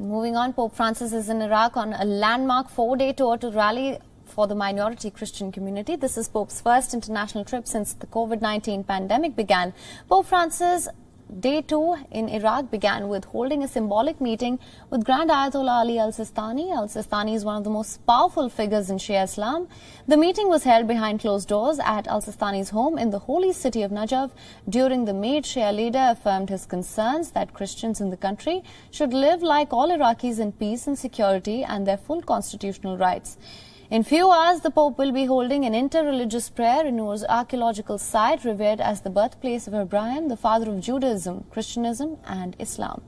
Moving on, Pope Francis is in Iraq on a landmark 4-day tour to rally for the minority Christian community. This is Pope's first international trip since the COVID-19 pandemic began. Pope Francis' Day 2 in Iraq began with holding a symbolic meeting with Grand Ayatollah Ali al-Sistani. Al-Sistani is one of the most powerful figures in Shia Islam. The meeting was held behind closed doors at al-Sistani's home in the holy city of Najaf. During the meet, Shia leader affirmed his concerns that Christians in the country should live like all Iraqis in peace and security and their full constitutional rights. In few hours, the Pope will be holding an inter-religious prayer in Ur's archaeological site, revered as the birthplace of Abraham, the father of Judaism, Christianism and Islam.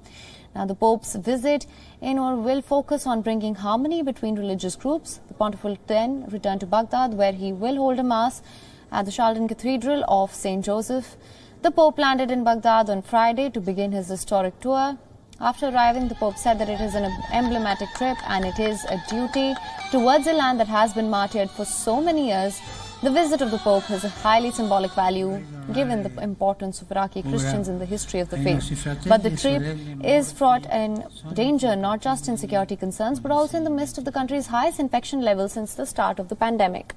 Now, the Pope's visit in Ur will focus on bringing harmony between religious groups. The Pontiff will then return to Baghdad, where he will hold a mass at the Chaldean Cathedral of St. Joseph. The Pope landed in Baghdad on Friday to begin his historic tour. After arriving, the Pope said that it is an emblematic trip and it is a duty towards a land that has been martyred for so many years. The visit of the Pope has a highly symbolic value given the importance of Iraqi Christians in the history of the faith. But the trip is fraught in danger not just in security concerns but also in the midst of the country's highest infection level since the start of the pandemic.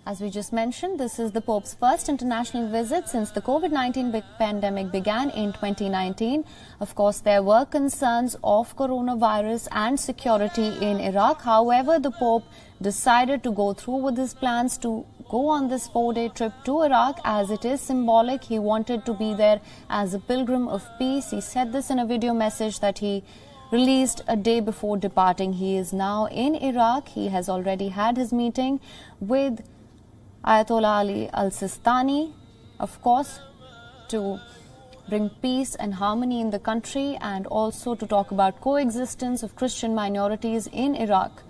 As we just mentioned, this is the Pope's first international visit since the COVID-19 pandemic began in 2019. Of course, there were concerns of coronavirus and security in Iraq. However, the Pope decided to go through with his plans to go on this 4-day trip to Iraq as it is symbolic. He wanted to be there as a pilgrim of peace. He said this in a video message that he released a day before departing. He is now in Iraq. He has already had his meeting with Ayatollah Ali al-Sistani, of course, to bring peace and harmony in the country and also to talk about coexistence of Christian minorities in Iraq.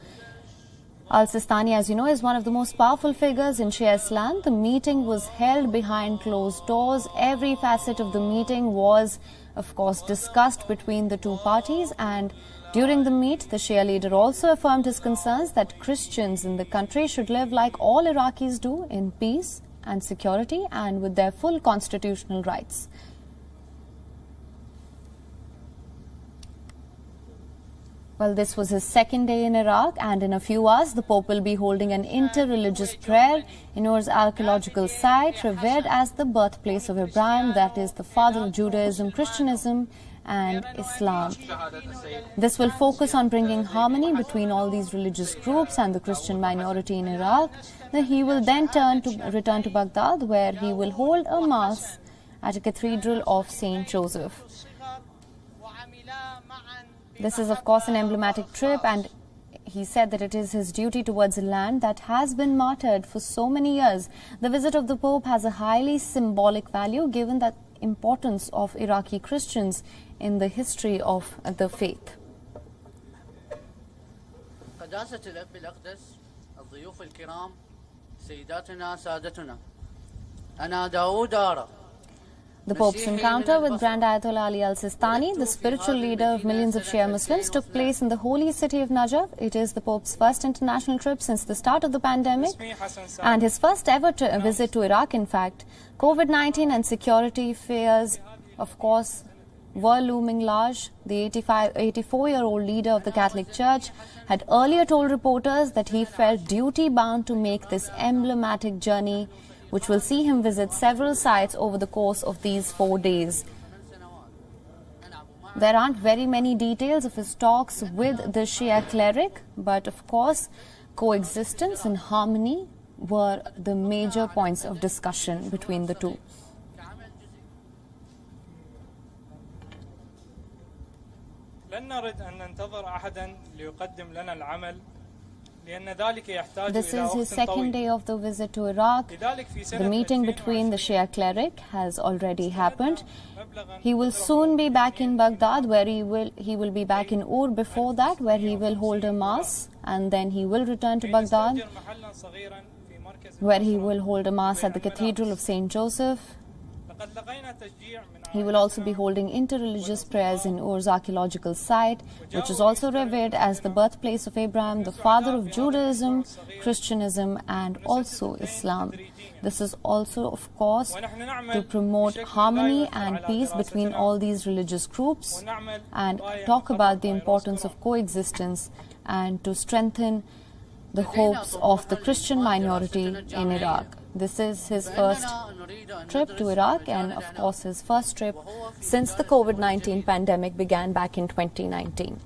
Al-Sistani, as you know, is one of the most powerful figures in Shia Islam. The meeting was held behind closed doors. Every facet of the meeting was, of course, discussed between the two parties, and during the meet, the Shia leader also affirmed his concerns that Christians in the country should live like all Iraqis do in peace and security and with their full constitutional rights. Well, this was his second day in Iraq, and in a few hours, the Pope will be holding an inter-religious prayer in Ur's archaeological site, revered as the birthplace of Abraham, that is the father of Judaism, Christianism and Islam. This will focus on bringing harmony between all these religious groups and the Christian minority in Iraq. He will then return to Baghdad, where he will hold a mass at a cathedral of St. Joseph. This is, of course, an emblematic trip, and he said that it is his duty towards a land that has been martyred for so many years. The visit of the Pope has a highly symbolic value given the importance of Iraqi Christians in the history of the faith. قداسة الأب الأقدس الضيوف الكرام سيداتنا سادتنا أنا داود آرا. The Pope's encounter with Grand Ayatollah Ali al-Sistani, the spiritual leader of millions of Shia Muslims, took place in the holy city of Najaf. It is the Pope's first international trip since the start of the pandemic and his first ever visit to Iraq, in fact. COVID-19 and security fears, of course, were looming large. The 84-year-old leader of the Catholic Church had earlier told reporters that he felt duty-bound to make this emblematic journey, which will see him visit several sites over the course of these 4 days. There aren't very many details of his talks with the Shia cleric, but of course, coexistence and harmony were the major points of discussion between the two. This is his second day of the visit to Iraq. The meeting between the Shia cleric has already happened. He will soon be back in Baghdad, where he will be back in Ur before that, where he will hold a mass, and then he will return to Baghdad, where he will hold a mass at the Cathedral of St. Joseph. He will also be holding interreligious prayers in Ur's archaeological site, which is also revered as the birthplace of Abraham, the father of Judaism, Christianism, and also Islam. This is also, of course, to promote harmony and peace between all these religious groups and talk about the importance of coexistence and to strengthen the hopes of the Christian minority in Iraq. This is his first trip to Iraq and, of course, his first trip since the COVID-19 pandemic began back in 2019.